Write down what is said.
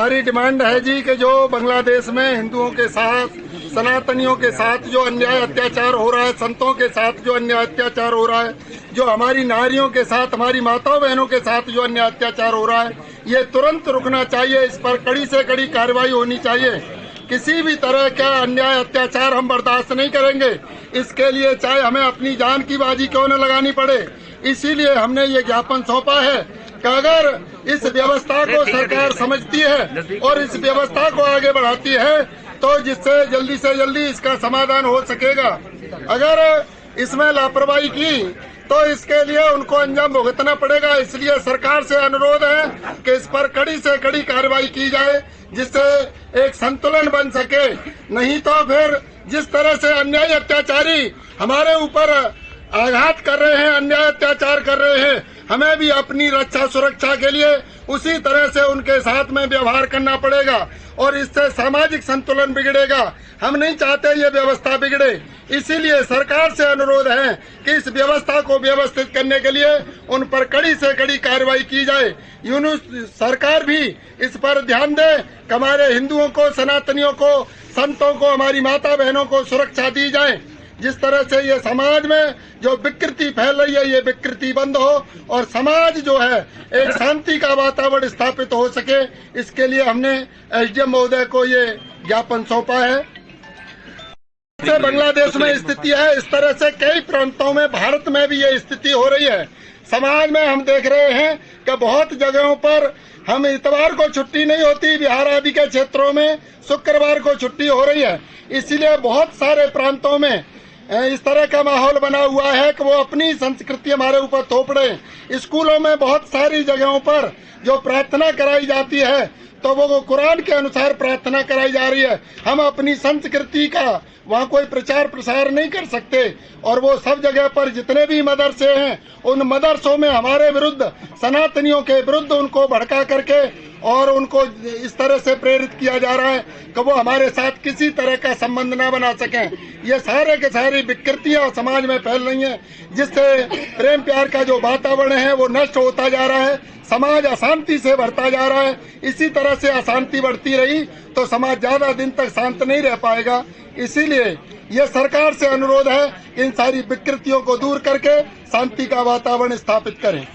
हमारी डिमांड है जी कि जो बांग्लादेश में हिंदुओं के साथ, सनातनियों के साथ जो अन्याय अत्याचार हो रहा है, संतों के साथ जो अन्याय अत्याचार हो रहा है, जो हमारी नारियों के साथ, हमारी माताओं बहनों के साथ जो अन्याय अत्याचार हो रहा है, ये तुरंत रुकना चाहिए। इस पर कड़ी से कड़ी कार्रवाई होनी चाहिए। किसी भी तरह का अन्याय अत्याचार हम बर्दाश्त नहीं करेंगे। इसके लिए चाहे हमें अपनी जान की बाजी क्यों न लगानी पड़े, इसीलिए हमने ये ज्ञापन सौंपा है कि अगर इस व्यवस्था को सरकार समझती है और इस व्यवस्था को आगे बढ़ाती है तो जिससे जल्दी से जल्दी इसका समाधान हो सकेगा। अगर इसमें लापरवाही की तो इसके लिए उनको अंजाम भुगतना पड़ेगा। इसलिए सरकार से अनुरोध है कि इस पर कड़ी से कड़ी कार्रवाई की जाए, जिससे एक संतुलन बन सके। नहीं तो फिर जिस तरह से अन्याय अत्याचारी हमारे ऊपर आघात कर रहे हैं, अन्याय अत्याचार कर रहे हैं, हमें भी अपनी रक्षा सुरक्षा के लिए उसी तरह से उनके साथ में व्यवहार करना पड़ेगा और इससे सामाजिक संतुलन बिगड़ेगा। हम नहीं चाहते ये व्यवस्था बिगड़े। इसीलिए सरकार से अनुरोध है कि इस व्यवस्था को व्यवस्थित करने के लिए उन पर कड़ी से कड़ी कार्रवाई की जाए। सरकार भी इस पर ध्यान दे कि हमारे हिंदुओं को, सनातनियों को, संतों को, हमारी माता बहनों को सुरक्षा दी जाए। जिस तरह से ये समाज में जो विकृति फैल रही है, ये विकृति बंद हो और समाज जो है एक शांति का वातावरण स्थापित हो सके, इसके लिए हमने एसडीएम महोदय को ये ज्ञापन सौंपा है। बांग्लादेश में स्थिति है, इस तरह से कई प्रांतों में, भारत में भी ये स्थिति हो रही है। समाज में हम देख रहे हैं कि बहुत जगहों पर हम इतवार को छुट्टी नहीं होती, बिहार आदि के क्षेत्रों में शुक्रवार को छुट्टी हो रही है। इसीलिए बहुत सारे प्रांतों में इस तरह का माहौल बना हुआ है कि वो अपनी संस्कृति हमारे ऊपर थोप रहे। स्कूलों में बहुत सारी जगहों पर जो प्रार्थना कराई जाती है तो वो कुरान के अनुसार प्रार्थना कराई जा रही है। हम अपनी संस्कृति का वहाँ कोई प्रचार प्रसार नहीं कर सकते और वो सब जगह पर जितने भी मदरसे हैं, उन मदरसों में हमारे विरुद्ध, सनातनियों के विरुद्ध उनको भड़का करके और उनको इस तरह से प्रेरित किया जा रहा है कि वो हमारे साथ किसी तरह का संबंध ना बना सकें। ये सारे के सारी विकृतियां समाज में फैल रही हैं, जिससे प्रेम प्यार का जो वातावरण है वो नष्ट होता जा रहा है। समाज अशांति से बढ़ता जा रहा है। इसी तरह से अशांति बढ़ती रही तो समाज ज्यादा दिन तक शांत नहीं रह पाएगा। इसीलिए ये सरकार से अनुरोध है कि इन सारी विकृतियों को दूर करके शांति का वातावरण स्थापित करें।